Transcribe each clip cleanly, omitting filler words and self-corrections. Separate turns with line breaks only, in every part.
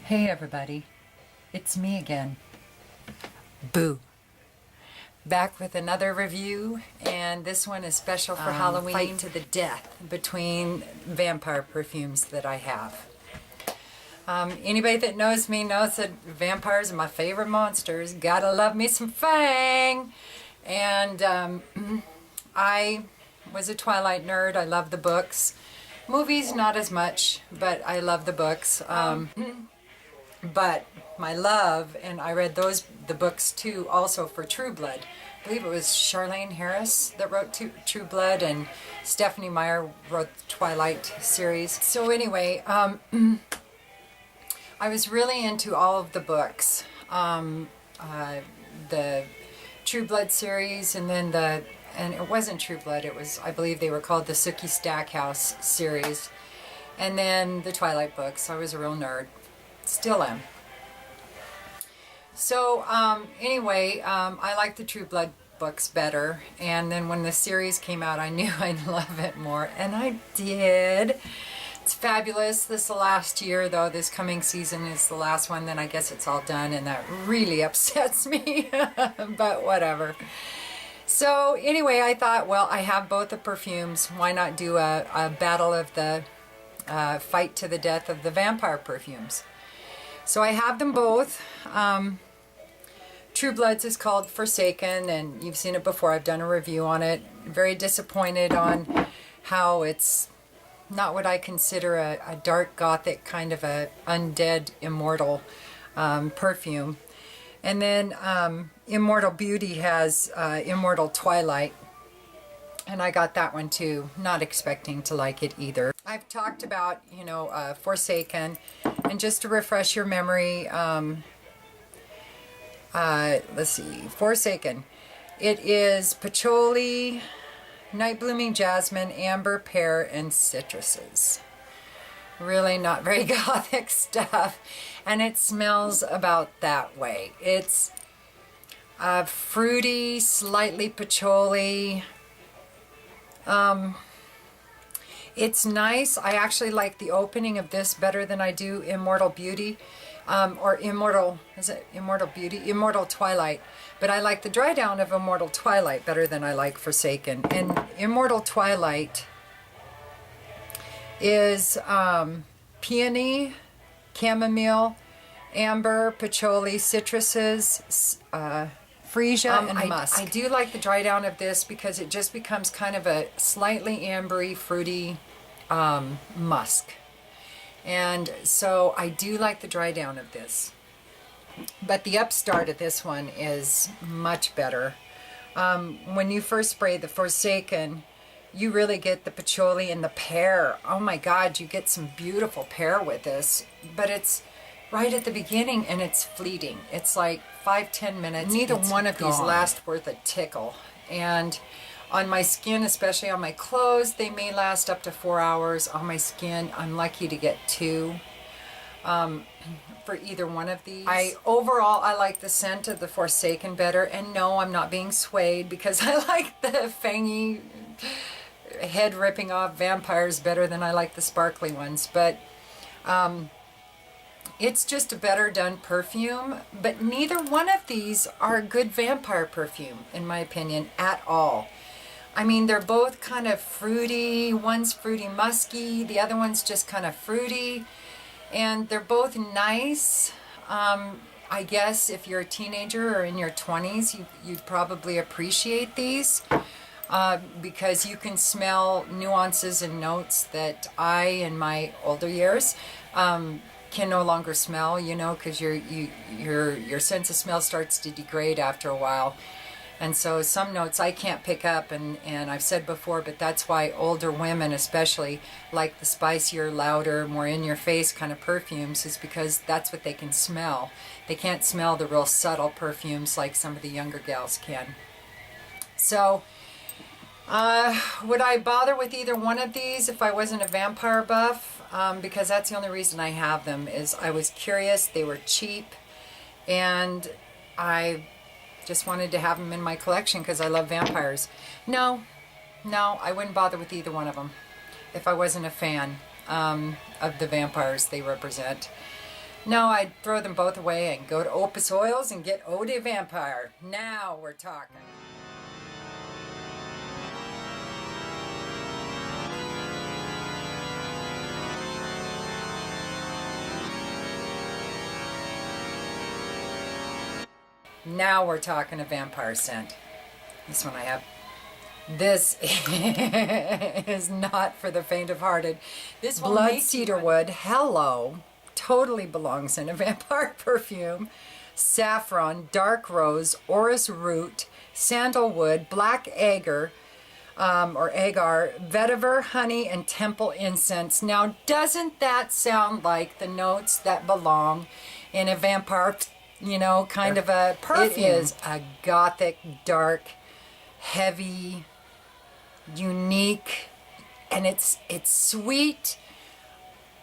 Hey everybody, it's me again. Boo. Back with another review, and this one is special for Halloween. Fight to the death between vampire perfumes that I have. Anybody that knows me knows that vampires are my favorite monsters. Gotta love me some Fang! And I was a Twilight nerd. I love the books. Movies, not as much, but I love the books. But my love, and I read the books too, also for True Blood. I believe it was Charlene Harris that wrote True Blood, and Stephanie Meyer wrote the Twilight series. So anyway, I was really into all of the books. The True Blood series, and then and it wasn't True Blood, it was, I believe they were called the Sookie Stackhouse series. And then the Twilight books. I was a real nerd. Still am. So anyway, I like the True Blood books better, and then when the series came out I knew I'd love it more, and I did. It's fabulous. This is the last year though. This coming season is the last one, then I guess it's all done, and that really upsets me. But whatever. So anyway, I thought, well, I have both the perfumes, why not do a battle of the fight to the death of the vampire perfumes. So I have them both. True Blood's is called Forsaken, and you've seen it before. I've done a review on it. Very disappointed on how it's not what I consider a dark gothic kind of a undead immortal perfume. And then Immortal Beauty has Immortal Twilight, and I got that one too, not expecting to like it either. I've talked about, you know, Forsaken, and just to refresh your memory, let's see, Forsaken. It is patchouli, night blooming jasmine, amber, pear, and citruses. Really not very gothic stuff, and it smells about that way. It's fruity, slightly patchouli. It's nice. I actually like the opening of this better than I do Immortal Beauty, or Immortal, is it Immortal Beauty? Immortal Twilight. But I like the dry down of Immortal Twilight better than I like Forsaken. And Immortal Twilight is peony, chamomile, amber, patchouli, citruses, freesia, and musk. I do like the dry down of this because it just becomes kind of a slightly ambery, fruity musk. And so I do like the dry down of this. But the upstart of this one is much better. When you first spray the Forsaken, you really get the patchouli and the pear. Oh my God, you get some beautiful pear with this. But it's right at the beginning, and it's fleeting. It's like 5-10 minutes. Neither one of these last worth a tickle. And on my skin, especially on my clothes, they may last up to 4 hours. On my skin, I'm lucky to get 2 for either one of these. Overall, I like the scent of the Forsaken better. And no, I'm not being swayed, because I like the fangy, head ripping off vampires better than I like the sparkly ones. But it's just a better done perfume, but neither one of these are a good vampire perfume, in my opinion, at all. I mean, they're both kind of fruity. One's fruity musky, the other one's just kind of fruity, and they're both nice. I guess if you're a teenager or in your 20s, you'd probably appreciate these. Because you can smell nuances and notes that I, in my older years, can no longer smell, you know, because your sense of smell starts to degrade after a while. And so some notes I can't pick up, and I've said before, but that's why older women especially like the spicier, louder, more in-your-face kind of perfumes, is because that's what they can smell. They can't smell the real subtle perfumes like some of the younger gals can. So would I bother with either one of these if I wasn't a vampire buff? Because that's the only reason I have them, is I was curious, they were cheap, and I just wanted to have them in my collection because I love vampires. No, I wouldn't bother with either one of them if I wasn't a fan of the vampires they represent. No, I'd throw them both away and go to Opus Oils and get Eau de Vampire. Now we're talking. Now we're talking a vampire scent. This one I have. This is not for the faint of hearted. This blood cedarwood, hello, totally belongs in a vampire perfume. Saffron, dark rose, orris root, sandalwood, black agar, or agar, vetiver, honey, and temple incense. Now, doesn't that sound like the notes that belong in a vampire, kind of a perfume? It is a gothic, dark, heavy, unique, and it's sweet,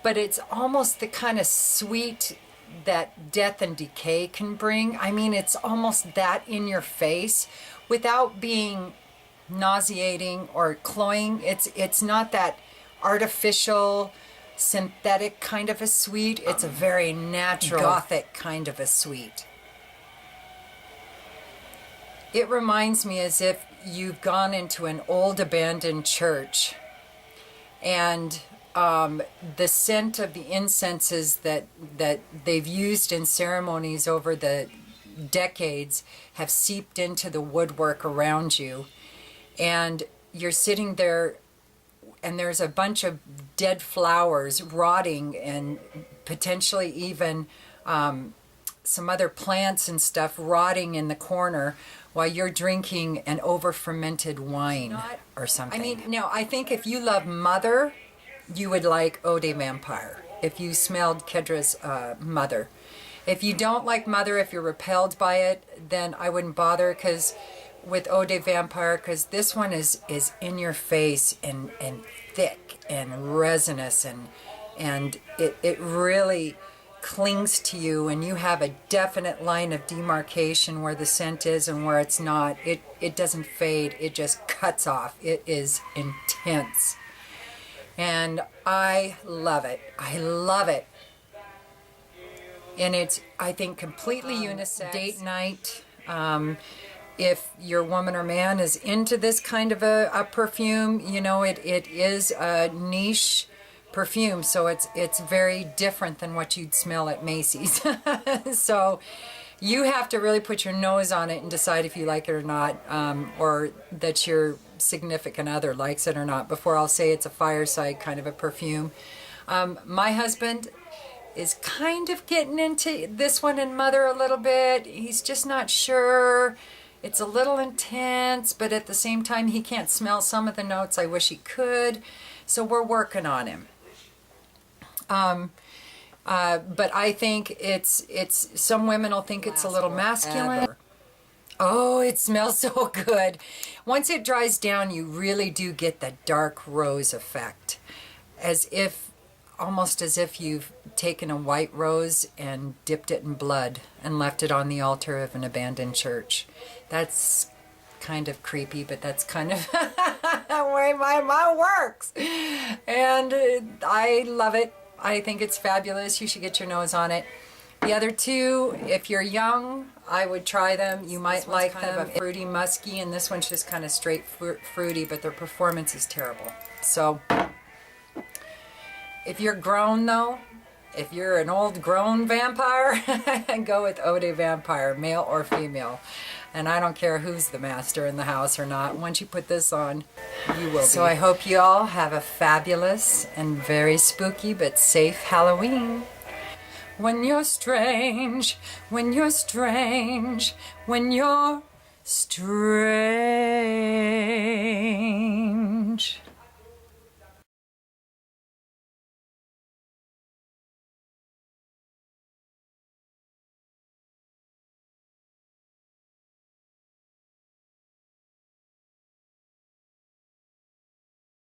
but it's almost the kind of sweet that death and decay can bring. I mean, it's almost that in your face without being nauseating or cloying. It's not that artificial, synthetic kind of a sweet. It's a very natural, gothic kind of a sweet. It reminds me as if you've gone into an old abandoned church and the scent of the incenses that they've used in ceremonies over the decades have seeped into the woodwork around you, and you're sitting there and there's a bunch of dead flowers rotting and potentially even some other plants and stuff rotting in the corner while you're drinking an over-fermented wine or something. I mean, now, I think if you love Mother, you would like Eau de Vampire, if you smelled Kedra's Mother. If you don't like Mother, if you're repelled by it, then I wouldn't bother with Eau de Vampire, because this one is in your face and thick and resinous, and it really clings to you, and you have a definite line of demarcation where the scent is and where it's not. It doesn't fade, it just cuts off. It is intense. And I love it. I love it. And it's, I think, completely unisex. Date night. If your woman or man is into this kind of a perfume, it is a niche perfume, so it's very different than what you'd smell at Macy's. So you have to really put your nose on it and decide if you like it or not, or that your significant other likes it or not, before I'll say it's a fireside kind of a perfume. My husband is kind of getting into this one and Mother a little bit. He's just not sure. It's a little intense, but at the same time he can't smell some of the notes. I wish he could. So we're working on him. But I think it's some women will think it's a little masculine. Oh, it smells so good. Once it dries down, you really do get the dark rose effect, almost as if you've taken a white rose and dipped it in blood and left it on the altar of an abandoned church. That's kind of creepy, but that's kind of the way my mom works, and I love it. I think it's fabulous. You should get your nose on it. The other two, if you're young, I would try them. You might like them. Kind of a fruity, musky, and this one's just kind of straight fruity, but their performance is terrible. So if you're grown, though, if you're an old grown vampire, go with Eau de Vampire, male or female. And I don't care who's the master in the house or not. Once you put this on, you will be. So I hope you all have a fabulous and very spooky but safe Halloween. When you're strange, when you're strange, when you're strange.